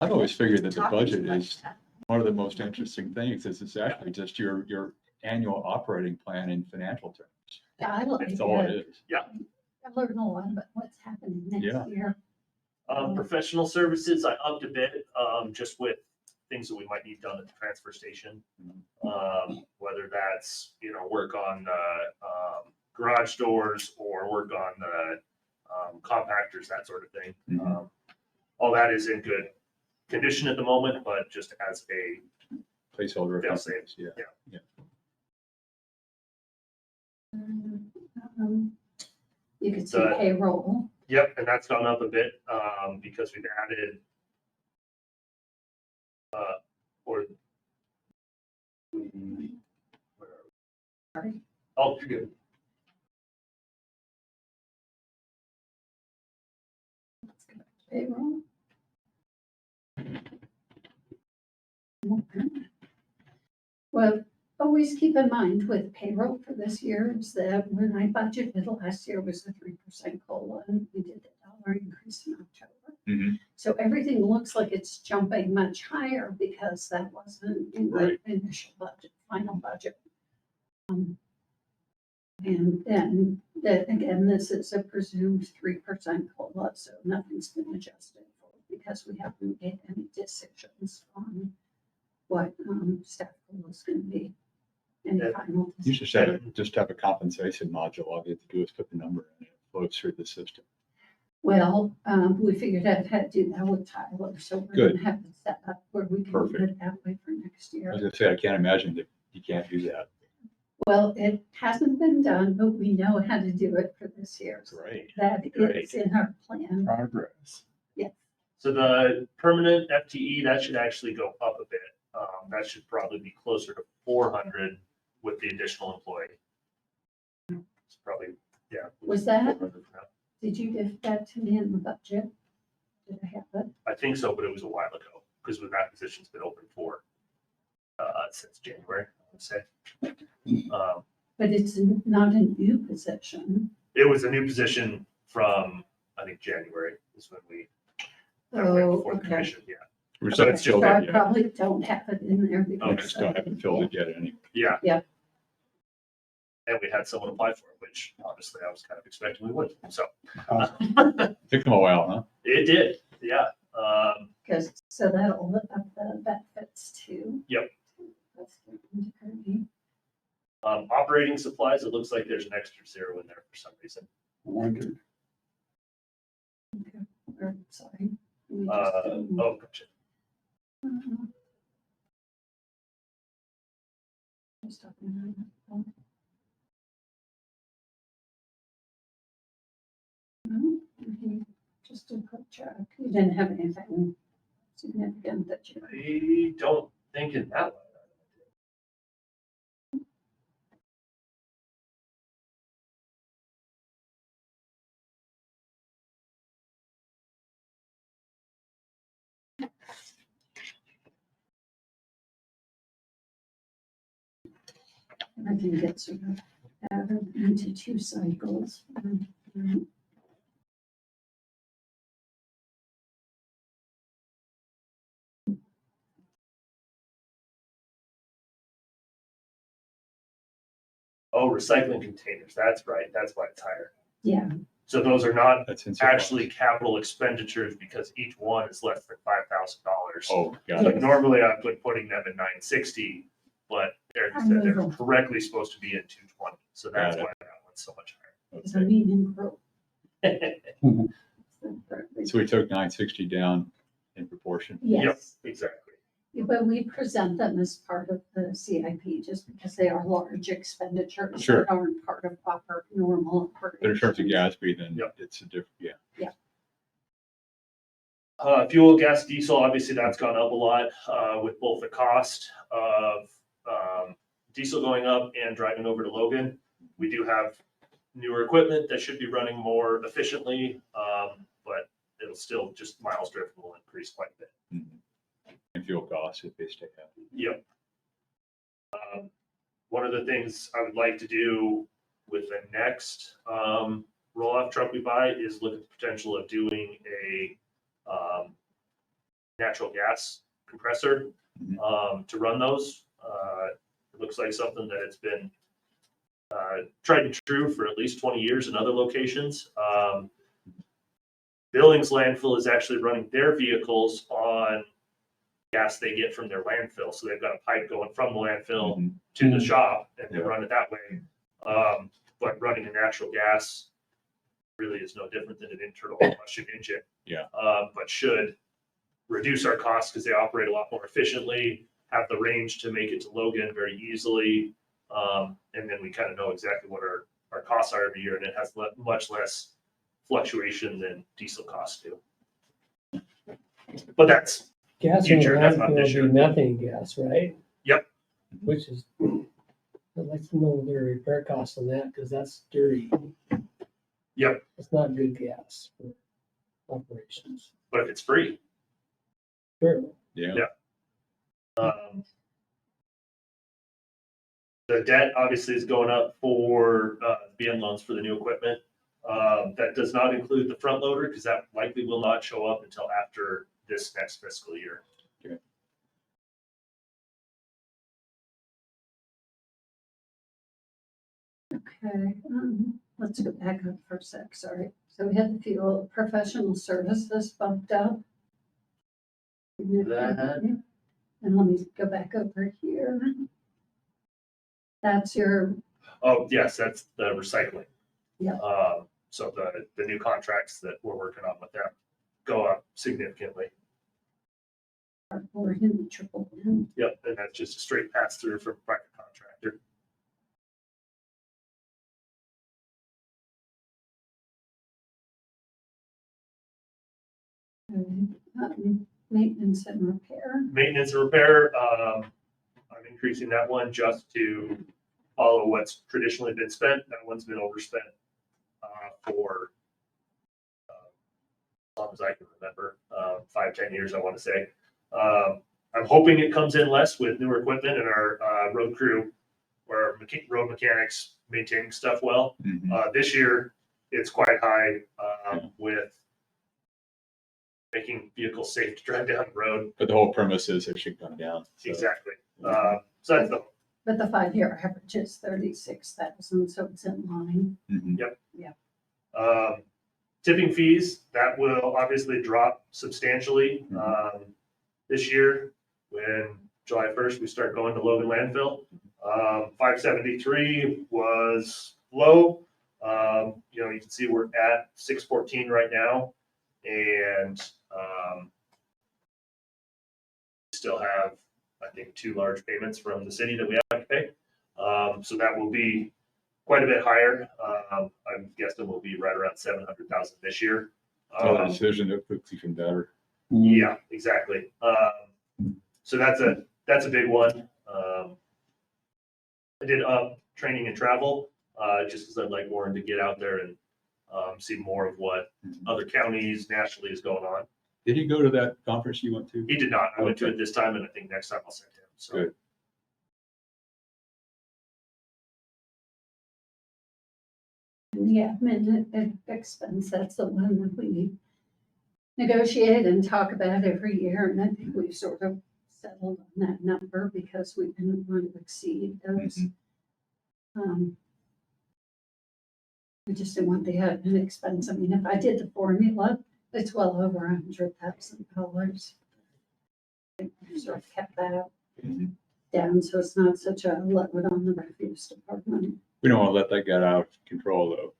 I've always figured that the budget is one of the most interesting things. Is it's actually just your annual operating plan in financial terms. Yeah, I like That's all it it. is. I learned a lot about what's happening Yeah. next year. Professional services, I upped a bit, just with things that we might need done at the transfer station. Whether that's, work on the garage doors or work on the compactors, that sort of thing. Mhm. All that is in good condition at the moment, but just as a Placeholder. Yeah, companies, yeah. yeah. Yeah. You could see The- payroll. Yep, and that's gone up a bit, because we've added, or. Sorry. Oh, you're good. Let's go back to payroll. Well, always keep in mind with payroll for this year is that when I budgeted last year was a 3% COLA and we did the dollar increase in October. Mhm. So everything looks like it's jumping much higher because that wasn't in the Right. initial budget, final budget. And then, again, this is a presumed 3% COLA, so nothing's been adjusted for because we haven't made any decisions on what staff COLA is going to be. Any Yeah. final You decision. should just have a compensation module. All you have to do is put the number in it. It flows through the system. Well, we figured out how to do that with Tyler, so we're Good. gonna have it set up where we can do Perfect. it that way for next I year. was gonna say, I can't imagine that you can't do that. Well, it hasn't been done, but we know how to do it for this year. So Great. that Great. is in our plan. Progress. So the permanent FTE, that should actually go up a bit. That should probably be closer to 400 with the additional employee. It's probably, yeah. Was that, 400 for now. did you give that to me in the budget? Did I have it? I think so, but it was a while ago, because that position's been open for, since January, I would say. But it's not a new position. It was a new position from, I think, January is when we, that went Oh, before the okay. commission, yeah. We're So still it's still filled So I it yet. probably don't have it in there We because. just don't haven't filled it yet anyway. Yeah. Yeah. And we had someone apply for it, which honestly I was kind of expecting we would, so. Took them a while, huh? It did, yeah. Because, so that'll look up the benefits too. Yep. That's good into Kirby. Operating supplies, it looks like there's an extra zero in there for some reason. Wondered. Or, sorry. Let me just do- Oh, gotcha. Just talking about my phone. No, just a quick check. You didn't have anything significant that you. I don't think in that one. I think it's sort of added into two cycles. Oh, recycling containers, that's right, that's why it's higher. Yeah, So those are not That's in surplus. actually capital expenditures because each one is less than $5,000. Oh, got So it. normally I've been putting them in 960, but they're correctly supposed to be in 220. So that's Got it. why that one's so much it's a medium growth. higher. So we took 960 down in proportion. Yes, Exactly. but we present them as part of the CIP just because they are large expenditures. Sure. That aren't part of proper normal. But in terms of Gatsby, then Yep. it's a different, yeah. Fuel, gas, diesel, obviously that's gone up a lot with both the cost of diesel going up and driving over to Logan. We do have newer equipment that should be running more efficiently, but it'll still just miles driven will increase quite a bit. Mhm. And fuel costs if they stay up. Yep. One of the things I would like to do with the next roll-off truck we buy is look at the potential of doing a natural gas compressor Mhm. to run those. It looks like something that it's been tried and true for at least 20 years in other locations. Billings landfill is actually running their vehicles on gas they get from their landfill. So they've got a pipe going from the landfill Mhm. to the shop and they Yeah. run it that way. But running a natural gas really is no different than an internal combustion engine. Yeah. But should reduce our costs because they operate a lot more efficiently, have the range to make it to Logan very easily. And then we kind of know exactly what our costs are every year, and it has much less fluctuation than diesel costs do. But that's, Gas in the Future, that's not landfill this would be year. methane gas, right? Yep. Which is, I'd like to know their repair costs on that, because that's dirty. Yep. It's not good gas for operations. but if it's free, Sure. Yeah. Yeah. The debt obviously is going up for BN loans for the new equipment. That does not include the front loader because that likely will not show up until after this next fiscal year. Okay, let's go back up for a sec, sorry. So we had the fuel, professional services bumped up. That- And let me go back over here. That's your, Oh, yes, that's the recycling. Yeah. So the new contracts that we're working on with them go up significantly. we're in the triple N. Yep, and that's just a straight pass through from private contractor. Maintenance and repair. Maintenance and repair, I'm increasing that one just to follow what's traditionally been spent. That one's been overspent for as long as I can remember, 5-10 years, I want to say. I'm hoping it comes in less with newer equipment and our road crew or road mechanics maintaining stuff well. Mhm. This year, it's quite high Yeah. with making vehicles safe to drive down the road. But the whole premise is it should come down. So. Exactly. So that's the But the 5-year average is 36,000, so it's in line. Mhm. Tipping fees, that will obviously drop substantially this year. When July 1st, we start going to Logan landfill. 573 was low. You can see we're at 614 right now. And still have, I think, 2 large payments from the city that we have to pay. So that will be quite a bit higher. I'm guessing we'll be right around 700,000 this year. Another decision that looks even better. Yeah, exactly. So that's a big one. I did training and travel just because I'd like Warren to get out there and see more of what other counties nationally is going on. Did he go to that conference you went to? He did not. I went to Okay. it this time, and I think next time I'll send him. So. Good. And the admin expense, that's the one that we negotiate and talk about every year. And I think we've sort of settled on that number because we didn't want to exceed those. We just didn't want the admin expense. I mean, if I did the formula, it's well over $100,000. Sort of kept that Mhm. down, so it's not such a load on the refuse department. We don't want to let that get out of control though.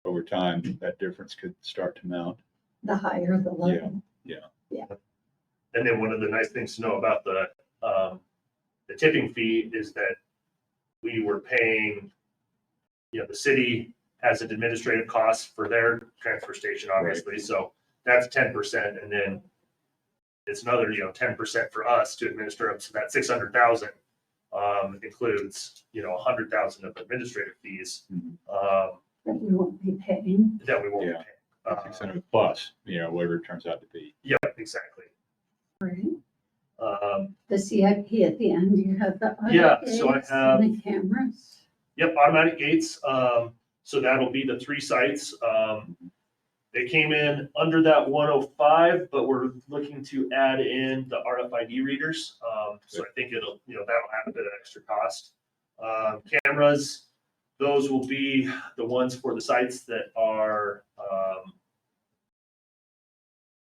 Over time, that difference could start to mount. The higher the level. And then one of the nice things to know about the tipping fee is that we were paying, the city has an administrative cost for their transfer station, obviously. So that's 10%. And then it's another, 10% for us to administer them. So that 600,000 includes, 100,000 of administrative fees That we won't be paying. that we won't Yeah. pay. 600 plus, whatever it turns out to be. Yeah, exactly. Right. Um, The CIP at the end, you have the. Yeah, so I gates and have- the cameras. Yep, automatic gates. So that'll be the 3 sites. They came in under that 105, but we're looking to add in the RFID readers. So I think it'll, that'll add a bit of extra cost. Cameras, those will be the ones for the sites that are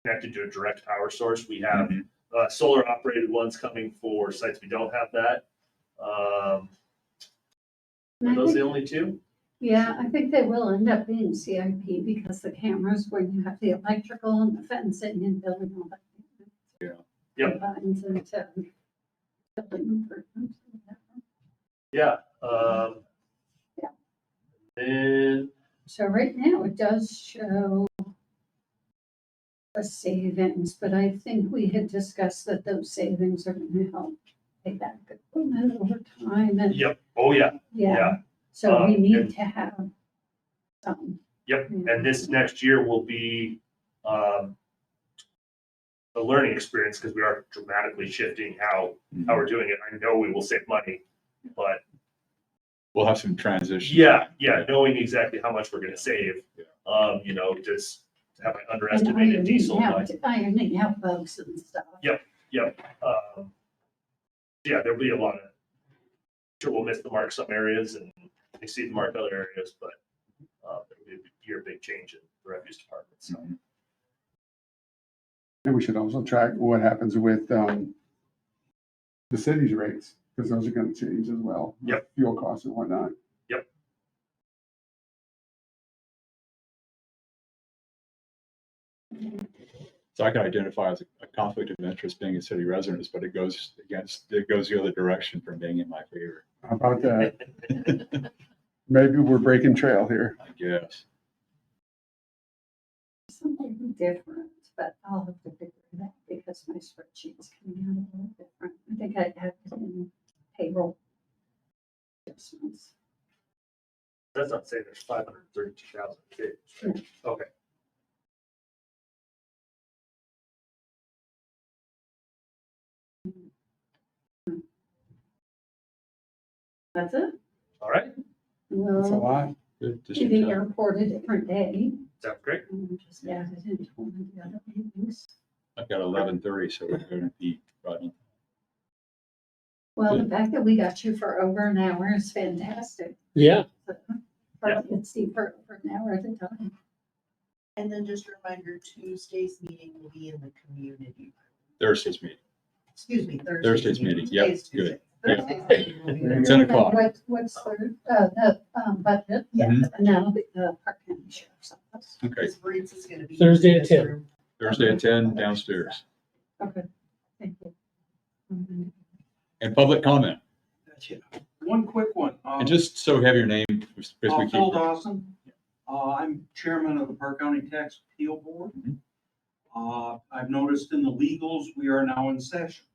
connected to a direct power source. We have solar operated ones coming for sites we don't have that. Are those the only two? Yeah, I think they will end up being CIP because the cameras, when you have the electrical and the fencing and building all that. Yeah. Yep. Combines into building improvements. Yeah. Yeah. And So right now it does show a savings, but I think we had discussed that those savings are going to help pay back equipment over time and. yep. Oh yeah. Yeah, so we and- need to have some. Yep. And this next year will be a learning experience because we are dramatically shifting how we're doing it. I know we will save money, but We'll have some transition. yeah, knowing exactly how much we're going to save. Just have I underestimated diesel? Ironing out bugs and stuff. Yep. Yeah, there'll be a lot of. Sure, we'll miss the mark some areas and exceed the mark other areas, but there'll be a big change in the refuse department. So. And we should also track what happens with the city's rates, because those are gonna change as well. Yep. Fuel costs and whatnot. Yep. So I can identify as a conflict of interest being a city resident, but it goes the other direction from being in my favor, How about that? Maybe we're breaking trail here. I guess. Something different, but I'll have to figure it out because my spreadsheet's coming out a little different. I think I have it in payroll adjustments. That's not saying there's 532,000 kids. Okay. That's it. All right. That's a Well, lot. Good. Just to in the time. airport a different day. Sounds great. And just added into one of the other meetings. I've got 11:30, so we're going to be running. Well, the fact that we got you for over an hour is fantastic. Yeah, Probably it's for over an hour at a time. And then just a reminder, Tuesday's meeting will be in the community. Thursday's meeting. Excuse me, Thursday's meeting. Yep, Today's Tuesday. good. Yeah. Thursday's meeting will be in the 10 o'clock. What's the budget? Yeah, Mhm. and that'll be the Park County Sheriff's Office. Okay, Because Breeds is gonna be. Thursday in at this 10. room. Thursday at 10 downstairs. Okay, thank you. And public comment. Gotcha. One quick one. And just so we have your name, as we Phil keep. Dawson. I'm chairman of the Park County Tax Appeal Board. I've noticed in the legals, we are now in session.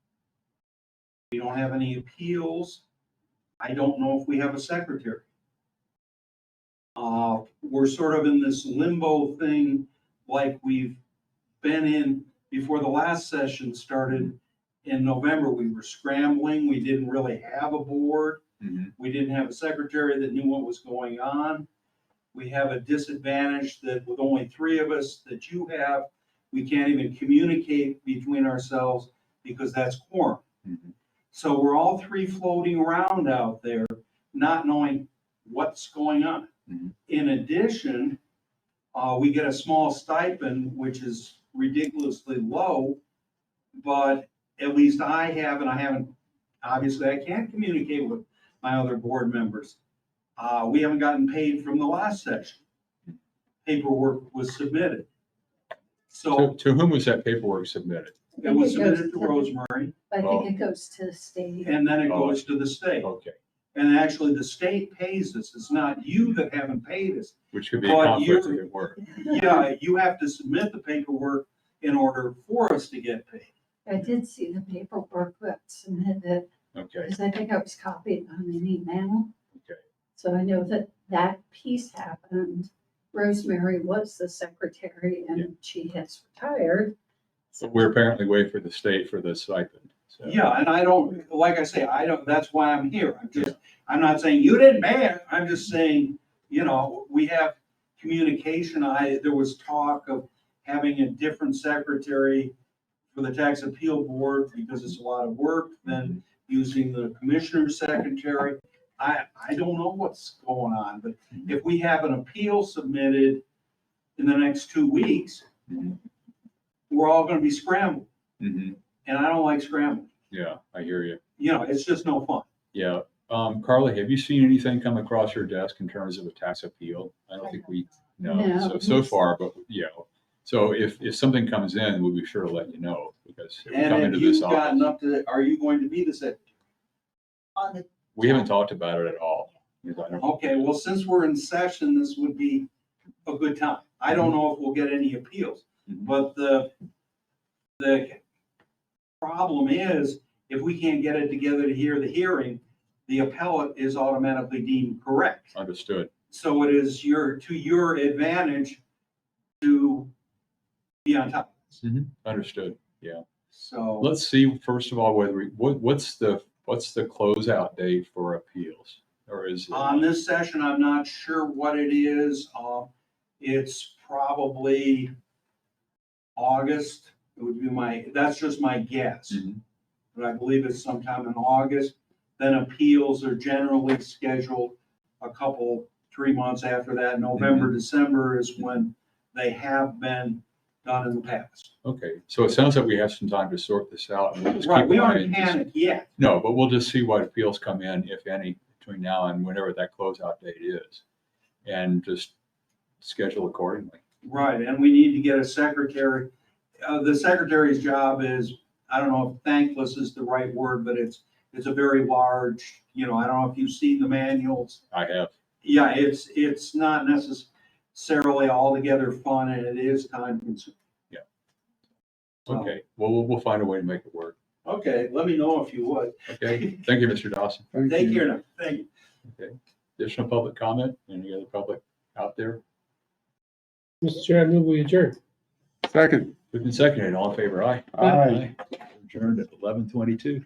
We don't have any appeals. I don't know if we have a secretary. We're sort of in this limbo thing like we've been in before the last session started in November. We were scrambling. We didn't really have a board. Mhm. We didn't have a secretary that knew what was going on. We have a disadvantage that with only three of us that you have, we can't even communicate between ourselves because that's quorum. Mhm. So we're all three floating around out there, not knowing what's going on. Mhm. In addition, we get a small stipend, which is ridiculously low, but at least I haven't, obviously I can't communicate with my other board members. We haven't gotten paid from the last session. Paperwork was submitted. So To whom was that paperwork submitted? it was submitted to Rosemary, I think it goes to the state. and then it goes to the state. Okay, And actually, the state pays us. It's not you that haven't paid us. which could be a But conflict you're- if it were. Yeah, you have to submit the paperwork in order for us to get paid. I did see the paperwork that's submitted, Okay, because I think I was copied on an email. okay. So I know that that piece happened. Rosemary was the secretary Yeah. and she has retired. So we're apparently waiting for the state for the stipend. So. Yeah, and I don't, like I say, that's why I'm here. I'm not saying you didn't pay it. I'm just saying, we have communication, there was talk of having a different secretary for the tax appeal board because it's a lot of work than using the commissioner's secretary. I don't know what's going on, but if we have an appeal submitted in the next 2 weeks, Mhm. we're all gonna be scrambled, Mhm. and I don't like scrambling. Yeah, I hear you. You know, it's just no fun. Yeah. Carly, have you seen anything come across your desk in terms of a tax appeal? I don't think we, no, No. so far, but yeah. So if something comes in, we'll be sure to let you know because if we come And into have this you gotten office, up to, are you going to be the secretary? On the, we haven't talked about it at all. Because I don't- Okay, well, since we're in session, this would be a good time. I don't know if we'll get any appeals, Mhm. but the problem is, if we can't get it together to hear the hearing, the appellate is automatically deemed correct. Understood. So it is to your advantage to be on top. Understood. Yeah. So, Let's see, first of all, whether what's the closeout date for appeals? Or is it? on this session, I'm not sure what it is. It's probably August. It would be that's just my guess. Mhm. But I believe it's sometime in August. Then appeals are generally scheduled a couple, 3 months after that. November, December is when they have been done in the past. Okay, so it sounds like we have some time to sort this out. And we'll just Right, keep we an eye aren't and just- panicked yet. No, but we'll just see what appeals come in, if any, between now and whenever that closeout date is. And just schedule accordingly. Right, and we need to get a secretary. The secretary's job is, I don't know if thankless is the right word, but it's a very large, I don't know if you've seen the manuals. I have. Yeah, it's not necessarily altogether fun, and it is time consuming. So- Okay, well, we'll find a way to make it work. Okay, let me know if you would. Okay, thank you, Mr. Dawson. Take care now, thank you. Okay, additional public comment? Any other public out there? Mr. Chair, I move we adjourn. Second. Moved and seconded, all in favor, aye? Aye. Adjourned at 11:22.